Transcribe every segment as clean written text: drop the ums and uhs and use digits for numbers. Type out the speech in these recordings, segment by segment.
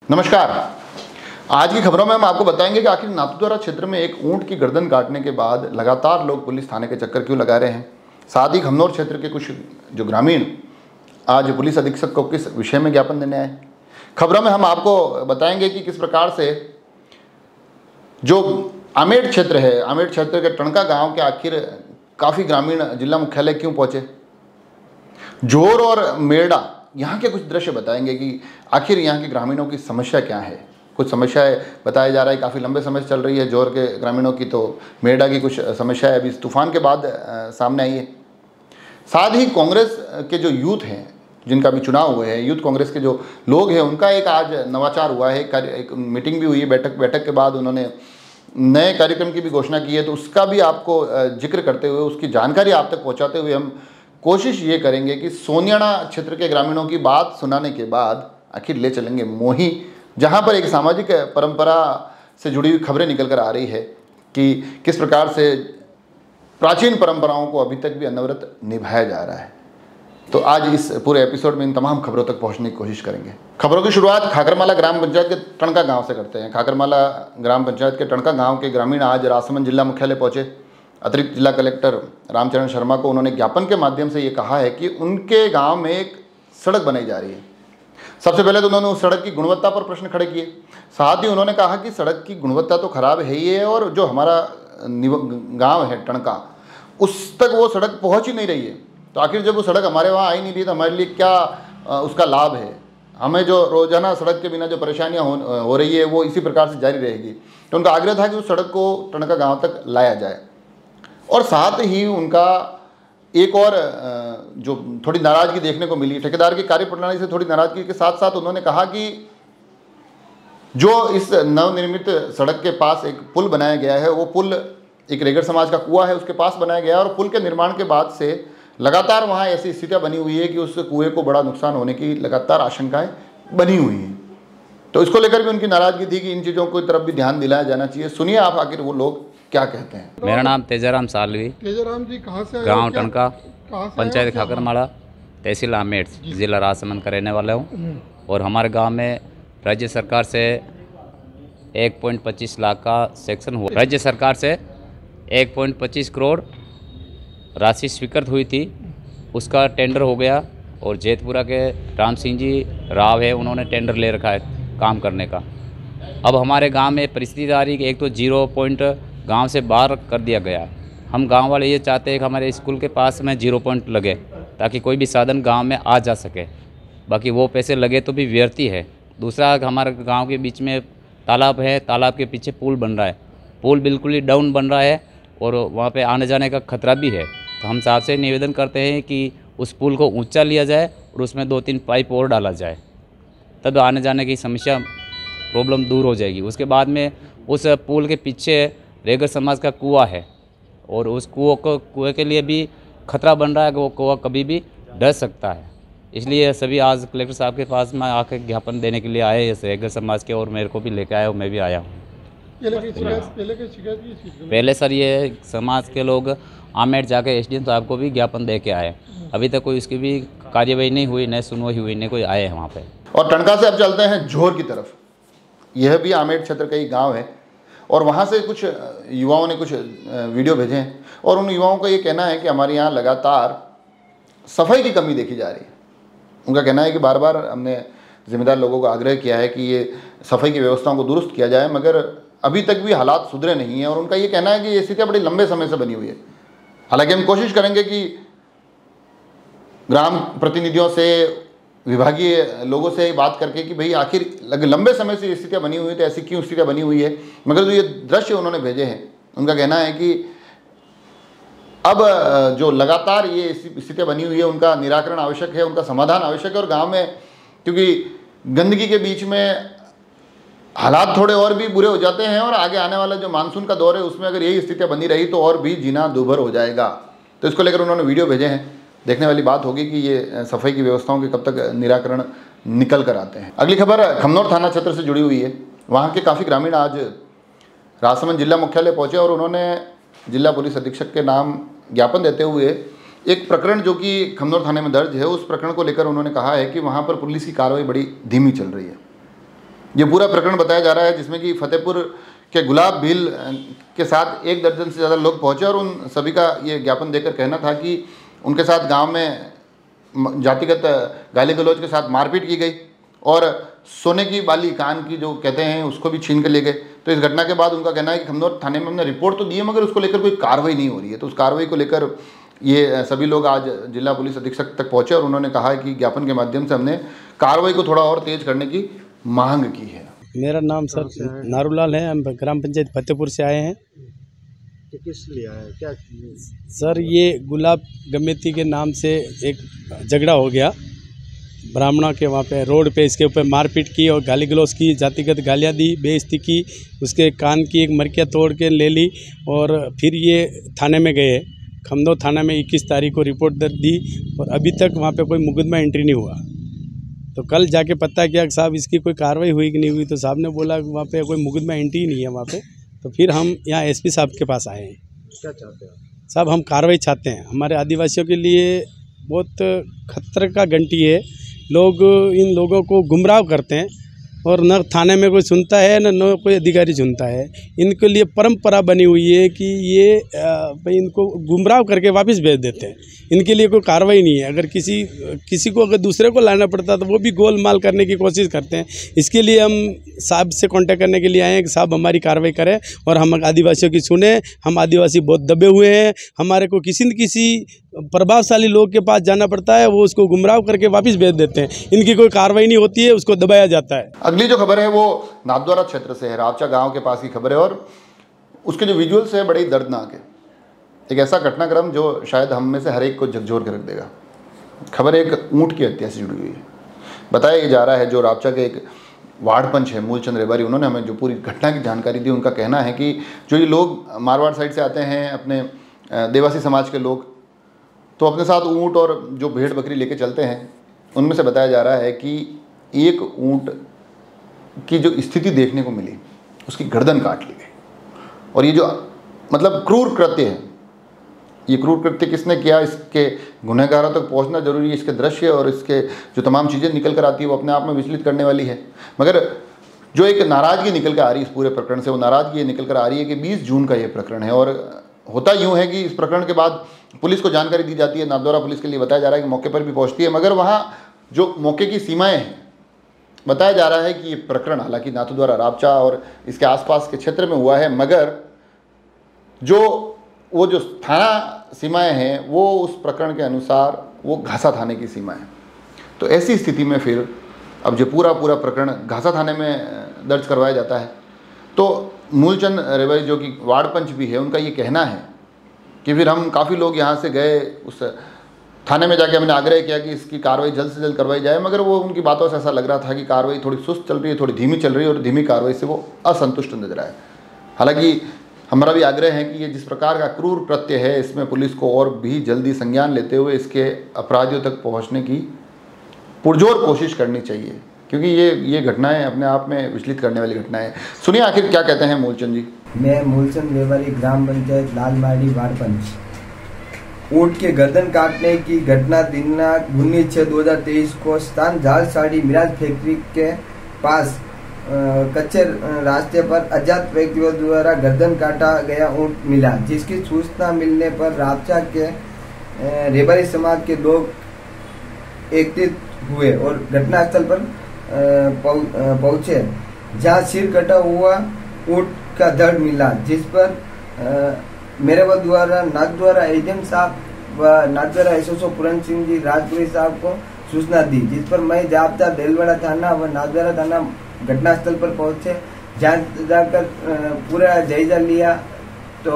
नमस्कार। आज की खबरों में हम आपको बताएंगे कि आखिर नाथद्वारा क्षेत्र में एक ऊंट की गर्दन काटने के बाद लगातार लोग पुलिस थाने के चक्कर क्यों लगा रहे हैं। साथ ही खमनौर क्षेत्र के कुछ जो ग्रामीण आज पुलिस अधीक्षक को किस विषय में ज्ञापन देने आए। खबरों में हम आपको बताएंगे कि किस प्रकार से जो आमेर क्षेत्र है, आमेर क्षेत्र के टणका गाँव के आखिर काफ़ी ग्रामीण जिला मुख्यालय क्यों पहुँचे। जोर और मेरडा यहाँ के कुछ दृश्य बताएंगे कि आखिर यहाँ के ग्रामीणों की समस्या क्या है। कुछ समस्याएं बताया जा रहा है काफ़ी लंबे समय से चल रही है जोर के ग्रामीणों की, तो मेरडा की कुछ समस्याएं अभी इस तूफान के बाद सामने आई है। साथ ही कांग्रेस के जो यूथ हैं जिनका भी चुनाव हुए हैं, यूथ कांग्रेस के जो लोग हैं उनका एक आज नवाचार हुआ है। एक मीटिंग भी हुई है, बैठक के बाद उन्होंने नए कार्यक्रम की भी घोषणा की है, तो उसका भी आपको जिक्र करते हुए उसकी जानकारी आप तक पहुँचाते हुए हम कोशिश ये करेंगे कि सोनियाना क्षेत्र के ग्रामीणों की बात सुनाने के बाद आखिर ले चलेंगे मोही, जहां पर एक सामाजिक परंपरा से जुड़ी हुई खबरें निकल कर आ रही है कि किस प्रकार से प्राचीन परंपराओं को अभी तक भी अनवरत निभाया जा रहा है। तो आज इस पूरे एपिसोड में इन तमाम खबरों तक पहुंचने की कोशिश करेंगे। खबरों की शुरुआत खाकरमाला ग्राम पंचायत के टणका गाँव से करते हैं। खाकरमाला ग्राम पंचायत के टणका गाँव के ग्रामीण आज राजसमंद जिला मुख्यालय पहुँचे। अतिरिक्त जिला कलेक्टर रामचरण शर्मा को उन्होंने ज्ञापन के माध्यम से ये कहा है कि उनके गांव में एक सड़क बनाई जा रही है। सबसे पहले तो उन्होंने उस सड़क की गुणवत्ता पर प्रश्न खड़े किए। साथ ही उन्होंने कहा कि सड़क की गुणवत्ता तो खराब है ही है, और जो हमारा गांव है टणका, उस तक वो सड़क पहुंच ही नहीं रही है। तो आखिर जब वो सड़क हमारे वहाँ आई नहीं रही तो हमारे लिए क्या उसका लाभ है। हमें जो रोजाना सड़क के बिना जो परेशानियाँ हो रही है वो इसी प्रकार से जारी रहेगी। तो उनका आग्रह था कि उस सड़क को टणका गाँव तक लाया जाए। और साथ ही उनका एक और जो थोड़ी नाराज़गी देखने को मिली, ठेकेदार की कार्यप्रणाली से थोड़ी नाराज़गी के साथ साथ उन्होंने कहा कि जो इस नवनिर्मित सड़क के पास एक पुल बनाया गया है, वो पुल एक रेगड़ समाज का कुआं है उसके पास बनाया गया है, और पुल के निर्माण के बाद से लगातार वहाँ ऐसी स्थितियाँ बनी हुई है कि उस कुएँ को बड़ा नुकसान होने की लगातार आशंकाएँ बनी हुई हैं। तो इसको लेकर भी उनकी नाराज़गी थी कि इन चीज़ों की तरफ भी ध्यान दिलाया जाना चाहिए। सुनिए आप आखिर वो लोग क्या कहते हैं। मेरा नाम तेजाराम सालवी, तेजाराम जी कहाँ से, गांव टणका, पंचायत खाकरमाला, तहसील आमेर, जिला राजसमंद का रहने वाला हूँ। और हमारे गांव में राज्य सरकार से 1.25 लाख का सेक्शन हुआ। राज्य सरकार से 1.25 करोड़ राशि स्वीकृत हुई थी, उसका टेंडर हो गया। और जेतपुरा के राम सिंह जी राव है, उन्होंने टेंडर ले रखा है काम करने का। अब हमारे गांव में परिस्थिति आ रही कि एक तो 0 पॉइंट गांव से बाहर कर दिया गया है। हम गांव वाले ये चाहते हैं कि हमारे स्कूल के पास में 0 पॉइंट लगे ताकि कोई भी साधन गांव में आ जा सके। बाकी वो पैसे लगे तो भी व्यर्थ ही है। दूसरा, हमारे गांव के बीच में तालाब है, तालाब के पीछे पुल बन रहा है, पुल बिल्कुल ही डाउन बन रहा है और वहाँ पे आने जाने का खतरा भी है। तो हम साहब से निवेदन करते हैं कि उस पुल को ऊँचा लिया जाए और उसमें 2-3 पाइप और डाला जाए, तब आने जाने की समस्या प्रॉब्लम दूर हो जाएगी। उसके बाद में उस पुल के पीछे रेगड़ समाज का कुआं है, और उस कुएं के लिए भी खतरा बन रहा है कि वो कुआं कभी भी डर सकता है। इसलिए सभी आज कलेक्टर साहब के पास में आके ज्ञापन देने के लिए आए रेगड़ समाज के, और मेरे को भी लेके आए और मैं भी आया हूँ। पहले सर ये समाज के लोग आमेर जाके एसडीएम साहब को भी ज्ञापन दे के आए, अभी तक कोई उसकी भी कार्यवाही नहीं हुई, न सुनवाई हुई, न कोई आए हैं वहाँ पे। और टणका से अब चलते हैं झोर की तरफ। यह भी आमेर क्षेत्र का ही गाँव है, और वहाँ से कुछ युवाओं ने कुछ वीडियो भेजे हैं, और उन युवाओं का ये कहना है कि हमारे यहाँ लगातार सफाई की कमी देखी जा रही है। उनका कहना है कि बार बार हमने जिम्मेदार लोगों को आग्रह किया है कि ये सफाई की व्यवस्थाओं को दुरुस्त किया जाए, मगर अभी तक भी हालात सुधरे नहीं हैं। और उनका ये कहना है कि ये स्थितियाँ बड़ी लंबे समय से बनी हुई है। हालांकि हम कोशिश करेंगे कि ग्राम प्रतिनिधियों से, विभागीय लोगों से बात करके कि भाई आखिर लंबे समय से स्थितियाँ बनी हुई है तो ऐसी क्यों स्थितियाँ बनी हुई है। मगर जो ये दृश्य उन्होंने भेजे हैं, उनका कहना है कि अब जो लगातार ये स्थितियाँ बनी हुई है उनका निराकरण आवश्यक है, उनका समाधान आवश्यक है। और गांव में क्योंकि गंदगी के बीच में हालात थोड़े और भी बुरे हो जाते हैं, और आगे आने वाला जो मानसून का दौर है उसमें अगर यही स्थितियाँ बनी रही तो और भी जीना दूभर हो जाएगा। तो इसको लेकर उन्होंने वीडियो भेजे हैं। देखने वाली बात होगी कि ये सफाई की व्यवस्थाओं के कब तक निराकरण निकल कर आते हैं। अगली खबर खमनौर थाना क्षेत्र से जुड़ी हुई है। वहाँ के काफ़ी ग्रामीण आज राजसमंद जिला मुख्यालय पहुँचे और उन्होंने जिला पुलिस अधीक्षक के नाम ज्ञापन देते हुए एक प्रकरण जो कि खमनौर थाने में दर्ज है, उस प्रकरण को लेकर उन्होंने कहा है कि वहाँ पर पुलिस की कार्रवाई बड़ी धीमी चल रही है। ये पूरा प्रकरण बताया जा रहा है जिसमें कि फतेहपुर के गुलाब भील के साथ 1 दर्जन से ज़्यादा लोग पहुंचे और उन सभी का ये ज्ञापन देकर कहना था कि उनके साथ गांव में जातिगत गाली गलौज के साथ मारपीट की गई और सोने की बाली कान की जो कहते हैं उसको भी छीन कर ले गए। तो इस घटना के बाद उनका कहना है कि खमनौर थाने में हमने रिपोर्ट तो दी है मगर उसको लेकर कोई कार्रवाई नहीं हो रही है। तो उस कार्रवाई को लेकर ये सभी लोग आज जिला पुलिस अधीक्षक तक पहुँचे और उन्होंने कहा है कि ज्ञापन के माध्यम से हमने कार्रवाई को थोड़ा और तेज करने की मांग की है। मेरा नाम सर नारूलाल है, हम ग्राम पंचायत फतेहपुर से आए हैं। तो किस लिए आया, क्या सर ये गुलाब गमेती के नाम से एक झगड़ा हो गया ब्राह्मणों के वहाँ पे रोड पे, इसके ऊपर मारपीट की और गाली गलौज की, जातिगत गालियाँ दी, बेइज्जती की, उसके कान की एक मरकिया तोड़ के ले ली और फिर ये थाने में गए। खमनौर थाना में 21 तारीख को रिपोर्ट दर्ज दी और अभी तक वहाँ पे कोई मुकदमा एंट्री नहीं हुआ। तो कल जाके पता किया कि साहब इसकी कोई कार्रवाई हुई कि नहीं हुई, तो साहब ने बोला कि वहाँ पे कोई मुकदमा एंट्री नहीं है वहाँ पे। तो फिर हम यहाँ एसपी साहब के पास आए हैं। क्या चाहते हैं साहब हम कार्रवाई चाहते हैं, हमारे आदिवासियों के लिए बहुत खतरे का घंटी है। लोग इन लोगों को गुमराह करते हैं और न थाने में कोई सुनता है न कोई अधिकारी सुनता है। इनके लिए परंपरा बनी हुई है कि ये भाई इनको गुमराह करके वापस भेज देते हैं। इनके लिए कोई कार्रवाई नहीं है। अगर किसी को अगर दूसरे को लाना पड़ता तो वो भी गोलमाल करने की कोशिश करते हैं। इसके लिए हम साहब से कांटेक्ट करने के लिए आए हैं कि साहब हमारी कार्रवाई करें और हम आदिवासियों की सुने। हम आदिवासी बहुत दबे हुए हैं, हमारे को किसी न किसी प्रभावशाली लोग के पास जाना पड़ता है, वो उसको गुमराह करके वापस भेज देते हैं। इनकी कोई कार्रवाई नहीं होती है, उसको दबाया जाता है। अगली जो खबर है वो नाथद्वारा क्षेत्र से है, रावचा गांव के पास की खबर है और उसके जो विजुअल्स है बड़े ही दर्दनाक है। एक ऐसा घटनाक्रम जो शायद हम में से हर एक को झकझोर के रख देगा। खबर एक ऊंट की हत्या से जुड़ी हुई है। बताया जा रहा है जो रावचा के एक वार्ड पंच है मूलचंद रेबारी, उन्होंने हमें जो पूरी घटना की जानकारी दी। उनका कहना है कि जो ये लोग मारवाड़ साइड से आते हैं, अपने देवासी समाज के लोग, तो अपने साथ ऊंट और जो भेड़ बकरी लेके चलते हैं। उनमें से बताया जा रहा है कि एक ऊंट की जो स्थिति देखने को मिली, उसकी गर्दन काट ली गई। और ये जो मतलब क्रूर कृत्य है, ये क्रूर कृत्य किसने किया, इसके गुनहगारों तक पहुंचना जरूरी है। इसके दृश्य और इसके जो तमाम चीज़ें निकल कर आती है वो अपने आप में विचलित करने वाली है। मगर जो एक नाराज़गी निकल कर आ रही है इस पूरे प्रकरण से, वो नाराज़गी ये निकल कर आ रही है कि 20 जून का ये प्रकरण है। और होता यूँ है कि इस प्रकरण के बाद पुलिस को जानकारी दी जाती है। नाथद्वारा पुलिस के लिए बताया जा रहा है कि मौके पर भी पहुँचती है, मगर वहाँ जो मौके की सीमाएँ हैं, बताया जा रहा है कि ये प्रकरण हालांकि नाथद्वारा रावचा और इसके आसपास के क्षेत्र में हुआ है, मगर वो जो थाना सीमाएं हैं वो उस प्रकरण के अनुसार वो घासा थाने की सीमाएं। तो ऐसी स्थिति में फिर अब जो पूरा प्रकरण घासा थाने में दर्ज करवाया जाता है, तो मूलचंद रेबारी जो कि वार्ड पंच भी है, उनका ये कहना है कि फिर हम काफ़ी लोग यहाँ से गए, उस थाने में जाके हमने आग्रह किया कि इसकी कार्रवाई जल्द से जल्द करवाई जाए, मगर वो उनकी बातों से ऐसा लग रहा था कि कार्रवाई थोड़ी सुस्त चल रही है, थोड़ी धीमी चल रही है और धीमी कार्रवाई से वो असंतुष्ट नजर आए। हालांकि हमारा भी आग्रह है कि ये जिस प्रकार का क्रूर कृत्य है, इसमें पुलिस को और भी जल्दी संज्ञान लेते हुए इसके अपराधियों तक पहुंचने की पुरजोर कोशिश करनी चाहिए, क्योंकि ये घटनाएं अपने आप में विचलित करने वाली घटनाएं। सुनिए आखिर क्या कहते हैं मूलचंद जी। मैं मूलचंद रेबारी, ग्राम पंचायत लालमाड़ी, वार्ड पंच। ऊंट के गर्दन काटने की घटना दिनांक 19/6/2023 को स्थान झालसाड़ी मिराज फैक्ट्री के पास कच्चे रास्ते पर अज्ञात व्यक्तियों द्वारा गर्दन काटा गया ऊंट मिला, जिसकी सूचना मिलने पर रावचा के रेबारी समाज के लोग एकत्रित हुए और घटनास्थल पर पहुंचे, जहां सिर कटा हुआ ऊंट का धड़ मिला, जिस पर मेरे द्वारा नाथद्वारा एजेंट साहब व नाथद्वारा एसओ पूरन सिंह जी राजपुरी साहब को सूचना दी, जिस पर मैं जाब्ता देलवाड़ा थाना व नाथद्वारा थाना घटनास्थल पर पहुंचे। जहाँ जाकर पूरा जायजा लिया तो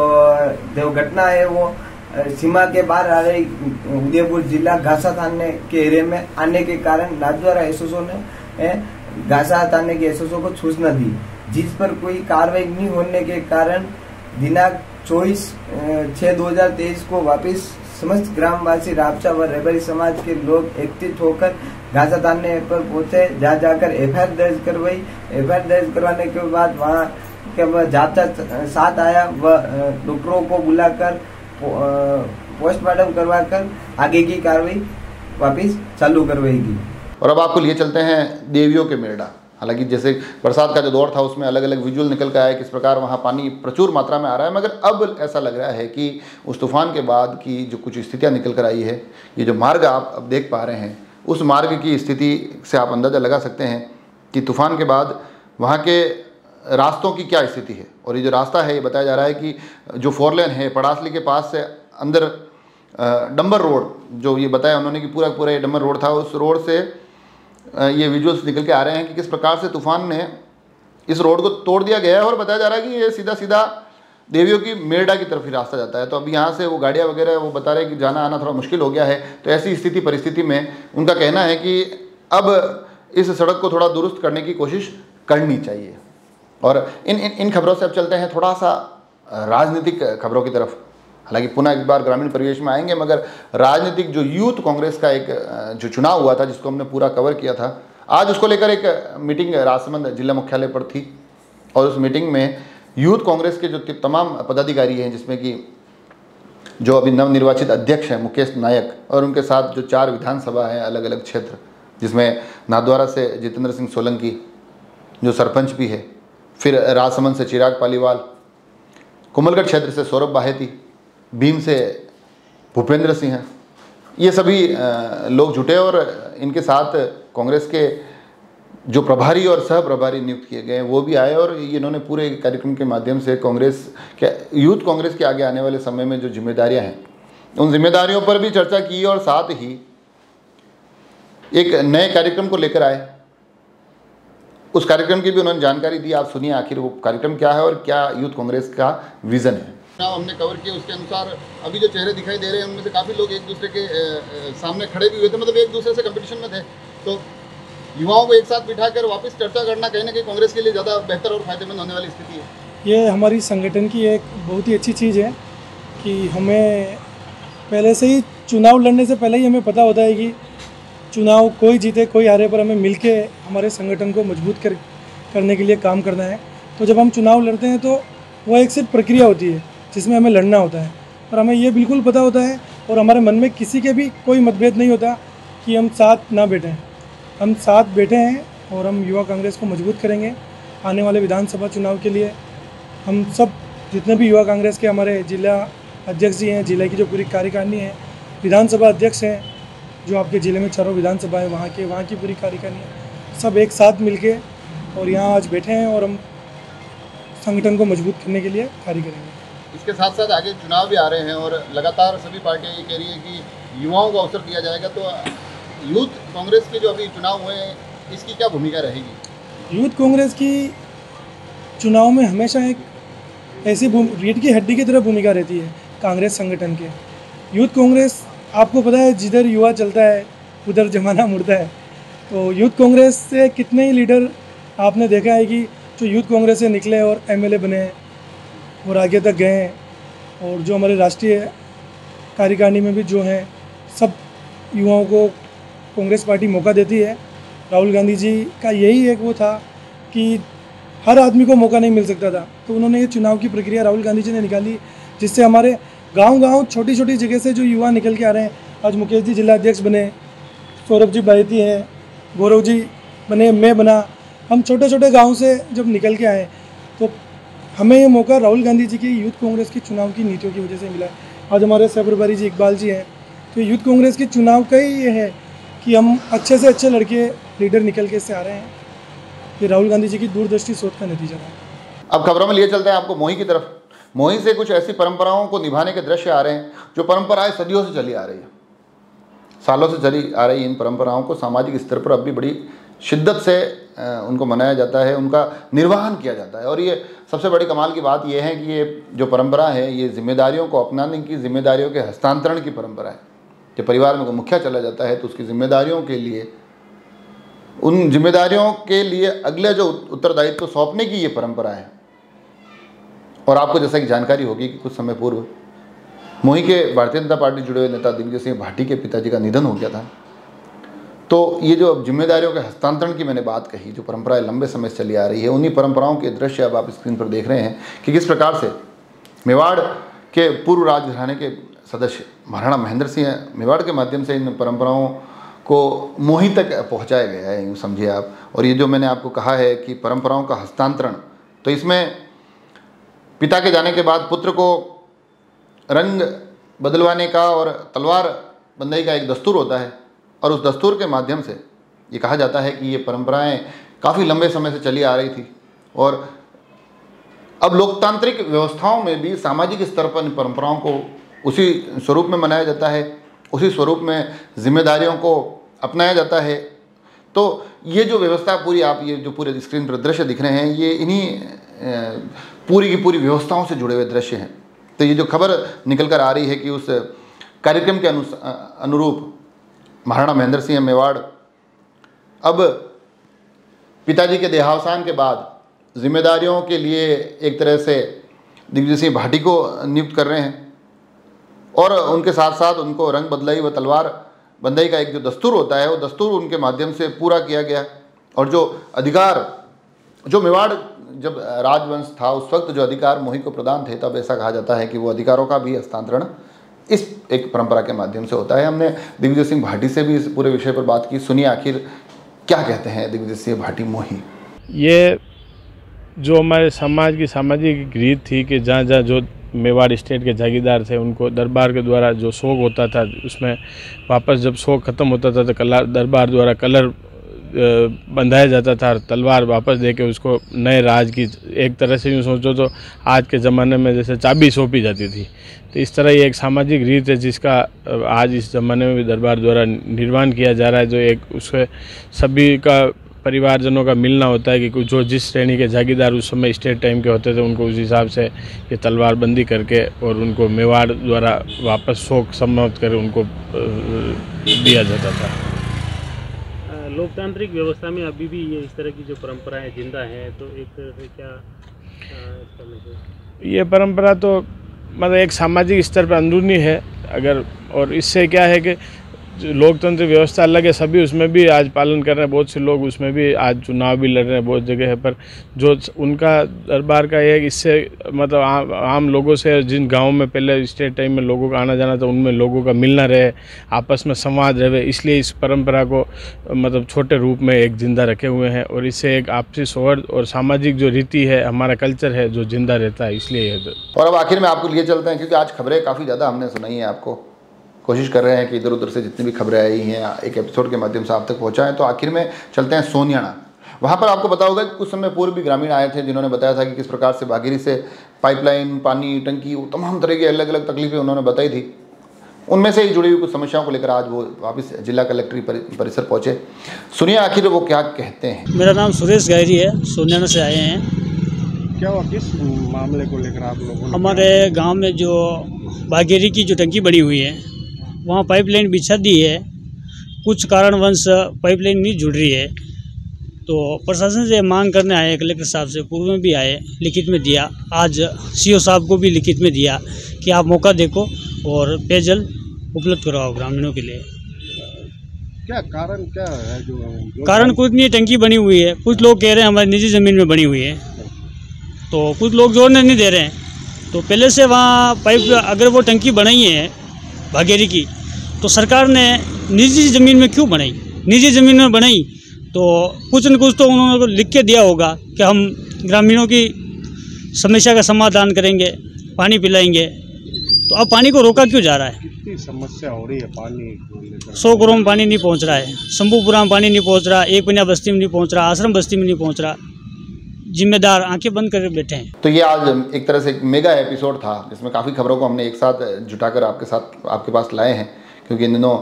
जो घटना है वो सीमा के बाहर आ रही उदयपुर जिला घासा थाने के एरिया में आने के कारण नाथद्वारा एसओ ने घासा थाने के एसओ को सूचना दी, जिस पर कोई कार्रवाई नहीं होने के कारण दिनांक 24/6/2023 को वापस समस्त ग्रामवासी रावचा व रेबारी समाज के लोग एकत्रित होकर घासा थाने पर पहुंचे, जहाँ जाकर एफआईआर दर्ज करवाई। एफआईआर दर्ज करवाने के बाद वहाँ के जाब्ता साथ आया व डॉक्टरों को बुलाकर पोस्टमार्टम करवाकर आगे की कार्रवाई वापस चालू करवाएगी। और अब आपको लिए चलते हैं देवियों के मेरडा। हालांकि जैसे बरसात का जो दौर था उसमें अलग अलग विजुअल निकल कर आए किस प्रकार वहाँ पानी प्रचुर मात्रा में आ रहा है, मगर अब ऐसा लग रहा है कि उस तूफान के बाद की जो कुछ स्थितियाँ निकल कर आई है, ये जो मार्ग आप अब देख पा रहे हैं, उस मार्ग की स्थिति से आप अंदाज़ा लगा सकते हैं कि तूफान के बाद वहाँ के रास्तों की क्या स्थिति है। और ये जो रास्ता है, ये बताया जा रहा है कि जो 4 लेन है पड़ासली के पास से अंदर डंबर रोड, जो ये बताया उन्होंने कि पूरा ये डंबर रोड था, उस रोड से ये विजुअल्स निकल के आ रहे हैं कि किस प्रकार से तूफान ने इस रोड को तोड़ दिया गया है। और बताया जा रहा है कि ये सीधा सीधा देवियों की मेरडा की तरफ ही रास्ता जाता है। तो अब यहाँ से वो गाड़ियाँ वगैरह वो बता रहे हैं कि जाना आना थोड़ा मुश्किल हो गया है। तो ऐसी स्थिति परिस्थिति में उनका कहना है कि अब इस सड़क को थोड़ा दुरुस्त करने की कोशिश करनी चाहिए। और इन खबरों से अब चलते हैं थोड़ा सा राजनीतिक खबरों की तरफ। हालांकि पुनः एक बार ग्रामीण परिवेश में आएंगे, मगर राजनीतिक जो यूथ कांग्रेस का एक जो चुनाव हुआ था जिसको हमने पूरा कवर किया था, आज उसको लेकर एक मीटिंग राजसमंद जिला मुख्यालय पर थी। और उस मीटिंग में यूथ कांग्रेस के जो तमाम पदाधिकारी हैं, जिसमें कि जो अभी नवनिर्वाचित अध्यक्ष हैं मुकेश नायक, और उनके साथ जो 4 विधानसभा हैं अलग अलग क्षेत्र, जिसमें नाथद्वारा से जितेंद्र सिंह सोलंकी जो सरपंच भी है, फिर राजसमंद से चिराग पालीवाल, कुमलगढ़ क्षेत्र से सौरभ बाहेती, भीम से भूपेंद्र सिंह हैं, ये सभी लोग जुटे और इनके साथ कांग्रेस के जो प्रभारी और सह प्रभारी नियुक्त किए गए हैं वो भी आए। और इन्होंने पूरे कार्यक्रम के माध्यम से कांग्रेस के यूथ कांग्रेस के आगे आने वाले समय में जो जिम्मेदारियां हैं उन जिम्मेदारियों पर भी चर्चा की और साथ ही एक नए कार्यक्रम को लेकर आए। उस कार्यक्रम की भी उन्होंने जानकारी दी। आप सुनिए आखिर वो कार्यक्रम क्या है और क्या यूथ कांग्रेस का विजन है। हमने कवर किया उसके अनुसार अभी जो चेहरे दिखाई दे रहे हैं उनमें से काफ़ी लोग एक दूसरे के सामने खड़े भी हुए थे, मतलब एक दूसरे से कंपटीशन में थे। तो युवाओं को एक साथ बिठाकर वापस चर्चा करना कहीं ना कहीं कांग्रेस के लिए ज़्यादा बेहतर और फायदेमंद होने वाली स्थिति है। ये हमारी संगठन की एक बहुत ही अच्छी चीज़ है कि हमें पहले से ही चुनाव लड़ने से पहले ही हमें पता होता है कि चुनाव कोई जीते कोई हारे, पर हमें मिलके हमारे संगठन को मजबूत करने के लिए काम करना है। तो जब हम चुनाव लड़ते हैं तो वो एक सिर्फ प्रक्रिया होती है जिसमें हमें लड़ना होता है, और हमें ये बिल्कुल पता होता है और हमारे मन में किसी के भी कोई मतभेद नहीं होता कि हम साथ ना बैठें। हम साथ बैठे हैं और हम युवा कांग्रेस को मजबूत करेंगे। आने वाले विधानसभा चुनाव के लिए हम सब जितने भी युवा कांग्रेस के हमारे जिला अध्यक्ष जी हैं, जिले की जो पूरी कार्यकारिणी है, विधानसभा अध्यक्ष हैं जो आपके ज़िले में 4 विधानसभा है वहाँ की पूरी कार्यकारिणी है, सब एक साथ मिलके और यहाँ आज बैठे हैं और हम संगठन को मजबूत करने के लिए कार्य करेंगे। इसके साथ साथ आगे चुनाव भी आ रहे हैं और लगातार सभी पार्टियां ये कह रही है कि युवाओं को अवसर दिया जाएगा। तो यूथ कांग्रेस के जो अभी चुनाव हुए हैं इसकी क्या भूमिका रहेगी? यूथ कांग्रेस की चुनाव में हमेशा एक ऐसी रीढ़ की हड्डी की तरह भूमिका रहती है कांग्रेस संगठन के। यूथ कांग्रेस आपको पता है जिधर युवा चलता है उधर जमाना मुड़ता है। तो यूथ कांग्रेस से कितने ही लीडर आपने देखा है कि जो यूथ कांग्रेस से निकले और एमएलए बने और आगे तक गए हैं, और जो हमारे राष्ट्रीय कार्यकारिणी में भी जो हैं सब युवाओं को कांग्रेस पार्टी मौका देती है। राहुल गांधी जी का यही एक वो था कि हर आदमी को मौका नहीं मिल सकता था, तो उन्होंने ये चुनाव की प्रक्रिया राहुल गांधी जी ने निकाली, जिससे हमारे गांव-गांव छोटी-छोटी जगह से जो युवा निकल के आ रहे हैं। आज मुकेश जी जिला अध्यक्ष बने, सौरभ जी बाहेती हैं, गौरव जी बने, मैं बना। हम छोटे-छोटे गाँव से जब निकल के आए तो हमें ये मौका राहुल गांधी जी की यूथ कांग्रेस की चुनाव की नीतियों की वजह से मिला। आज हमारे सह प्रभारी जी इकबाल जी हैं, तो यूथ कांग्रेस की चुनाव का ही ये है कि हम अच्छे से अच्छे लड़के लीडर निकल के इससे आ रहे हैं। ये राहुल गांधी जी की दूरदृष्टि सोच का नतीजा है। अब खबरों में लिए चलते हैं आपको मोही की तरफ। मोही से कुछ ऐसी परंपराओं को निभाने के दृश्य आ रहे हैं जो परंपराएं सदियों से चली आ रही है, सालों से चली आ रही इन परंपराओं को सामाजिक स्तर पर अब भी बड़ी शिद्दत से उनको मनाया जाता है, उनका निर्वहन किया जाता है। और ये सबसे बड़ी कमाल की बात यह है कि ये जो परंपरा है ये जिम्मेदारियों को अपनाने की, जिम्मेदारियों के हस्तांतरण की परंपरा है। जब परिवार में कोई मुखिया चला जाता है तो उसकी जिम्मेदारियों के लिए, उन जिम्मेदारियों के लिए अगले जो उत्तरदायित्व सौंपने की ये परंपरा है। और आपको जैसा कि जानकारी होगी कि कुछ समय पूर्व मोही के भारतीय जनता पार्टी जुड़े हुए नेता दिग्विजय सिंह भाटी के पिताजी का निधन हो गया था। तो ये जो जिम्मेदारियों के हस्तांतरण की मैंने बात कही, जो परंपराएं लंबे समय से चली आ रही है, उन्हीं परंपराओं के दृश्य अब आप स्क्रीन पर देख रहे हैं कि किस प्रकार से मेवाड़ के पूर्व राजघराने के सदस्य महाराणा महेंद्र सिंह मेवाड़ के माध्यम से इन परंपराओं को मोही तक पहुंचाया गया है, यूँ समझिए आप। और ये जो मैंने आपको कहा है कि परंपराओं का हस्तांतरण, तो इसमें पिता के जाने के बाद पुत्र को रंग बदलवाने का और तलवार बंदई का एक दस्तूर होता है, और उस दस्तूर के माध्यम से ये कहा जाता है कि ये परंपराएं काफ़ी लंबे समय से चली आ रही थी। और अब लोकतांत्रिक व्यवस्थाओं में भी सामाजिक स्तर पर इन परंपराओं को उसी स्वरूप में मनाया जाता है, उसी स्वरूप में जिम्मेदारियों को अपनाया जाता है। तो ये जो व्यवस्था पूरी, आप ये जो पूरे स्क्रीन पर दृश्य दिख रहे हैं, ये इन्हीं पूरी की पूरी व्यवस्थाओं से जुड़े हुए दृश्य हैं। तो ये जो खबर निकल कर आ रही है कि उस कार्यक्रम के अनुरूप महाराणा महेंद्र सिंह मेवाड़ अब पिताजी के देहावसान के बाद जिम्मेदारियों के लिए एक तरह से दिग्विजय सिंह भाटी को नियुक्त कर रहे हैं, और उनके साथ साथ उनको रंग बदलाई व तलवार बंदई का एक जो दस्तूर होता है, वो दस्तूर उनके माध्यम से पूरा किया गया। और जो अधिकार, जो मेवाड़ जब राजवंश था उस वक्त जो अधिकार मोही को प्रदान थे, तब ऐसा कहा जाता है कि वो अधिकारों का भी हस्तांतरण इस एक परंपरा के माध्यम से होता है। हमने दिग्विजय सिंह भाटी से भी इस पूरे विषय पर बात की। सुनिए आखिर क्या कहते हैं दिग्विजय सिंह भाटी मोही। ये जो हमारे समाज की सामाजिक रीत थी कि जहाँ जहाँ जो मेवाड़ स्टेट के जागीरदार थे, उनको दरबार के द्वारा जो शौक होता था, उसमें वापस जब शौक ख़त्म होता था तो दरबार द्वारा कलर बंधाया जाता था, तलवार वापस देके उसको नए राज की, एक तरह से यूँ सोचो तो आज के ज़माने में जैसे चाबी सौंपी जाती थी, तो इस तरह ये एक सामाजिक रीत है जिसका आज इस ज़माने में भी दरबार द्वारा निर्माण किया जा रहा है। जो एक उसके सभी का परिवारजनों का मिलना होता है कि जो जिस श्रेणी के जागीरदार उस समय स्टेट टाइम के होते थे, उनको उस हिसाब से ये तलवारबंदी करके और उनको मेवाड़ द्वारा वापस शौक समाप्त कर उनको दिया जाता था। लोकतांत्रिक व्यवस्था में अभी भी ये इस तरह की जो परंपराएं जिंदा हैं, तो एक तरह से क्या ये परंपरा तो मतलब एक सामाजिक स्तर पर अंदरूनी है अगर, और इससे क्या है कि लोकतंत्र व्यवस्था अलग है, सभी उसमें भी आज पालन कर रहे हैं, बहुत से लोग उसमें भी आज चुनाव भी लड़ रहे हैं बहुत जगह है, पर जो उनका दरबार का है इससे मतलब आम लोगों से, जिन गाँव में पहले स्टेट टाइम में लोगों का आना जाना था, उनमें लोगों का मिलना रहे, आपस में संवाद रहे, इसलिए इस परंपरा को मतलब छोटे रूप में एक जिंदा रखे हुए हैं, और इससे एक आपसी सौहार्द और सामाजिक जो रीति है, हमारा कल्चर है जो जिंदा रहता है, इसलिए। और अब आखिर में आपको लिए चलते हैं, क्योंकि आज खबरें काफ़ी ज़्यादा हमने सुनाई हैं, आपको कोशिश कर रहे हैं कि इधर उधर से जितनी भी खबरें आई हैं एक एपिसोड के माध्यम से आप तक पहुँचाएँ। तो आखिर में चलते हैं सोनियाना। वहाँ पर आपको पता होगा कि कुछ समय पूर्व भी ग्रामीण आए थे जिन्होंने बताया था कि किस प्रकार से भागीरथी से पाइपलाइन, पानी, टंकी, तमाम तरह की अलग अलग तकलीफें उन्होंने बताई थी। उनमें से जुड़ी हुई कुछ समस्याओं को लेकर आज वो वापस जिला कलेक्ट्रेट परिसर पहुँचे। सुनिए आखिर वो क्या कहते हैं। मेरा नाम सुरेश गहरी है, सोनियाना से आए हैं। क्या हुआ, किस मामले को लेकर आप लोगों? हमारे गांव में जो भागीरथी की जो टंकी बनी हुई है, वहाँ पाइपलाइन बिछा दी है, कुछ कारणवश पाइपलाइन नहीं जुड़ रही है, तो प्रशासन से मांग करने आए, कलेक्टर साहब से पूर्व में भी आए, लिखित में दिया, आज सीओ साहब को भी लिखित में दिया कि आप मौका देखो और पेयजल उपलब्ध करवाओ ग्रामीणों के लिए। क्या कारण क्या है? जो कारण कुछ नहीं, टंकी बनी हुई है, कुछ लोग कह रहे हैं हमारी निजी ज़मीन में बनी हुई है, तो कुछ लोग जोड़ने नहीं दे रहे हैं। तो पहले से वहाँ पाइप, अगर वो टंकी बनाई है भागीरथी की, तो सरकार ने निजी ज़मीन में क्यों बनाई? निजी ज़मीन में बनाई तो कुछ न कुछ तो उन्होंने लिख के दिया होगा कि हम ग्रामीणों की समस्या का समाधान करेंगे, पानी पिलाएंगे, तो अब पानी को रोका क्यों जा रहा है? कितनी समस्या हो रही है पानी को लेकर? 100 करोड़ में पानी नहीं पहुँच रहा है, शंभूपुरा में पानी नहीं पहुँच रहा, एक पिनिया बस्ती में नहीं पहुँच रहा, आश्रम बस्ती में नहीं पहुँच रहा, जिम्मेदार आंखें बंद करके बैठे हैं। तो ये आज एक तरह से एक मेगा एपिसोड था जिसमें काफ़ी खबरों को हमने एक साथ जुटाकर आपके पास लाए हैं, क्योंकि इन दिनों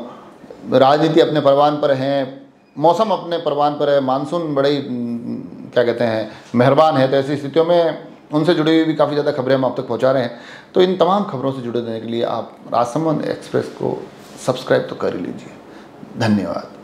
राजनीति अपने परवान पर है, मौसम अपने परवान पर है, मानसून बड़े क्या कहते हैं मेहरबान है, तो ऐसी स्थितियों में उनसे जुड़ी हुई भी काफ़ी ज़्यादा खबरें हम आप तक पहुँचा रहे हैं। तो इन तमाम खबरों से जुड़े रहने के लिए आप राजसमंद एक्सप्रेस को सब्सक्राइब तो कर ही लीजिए। धन्यवाद।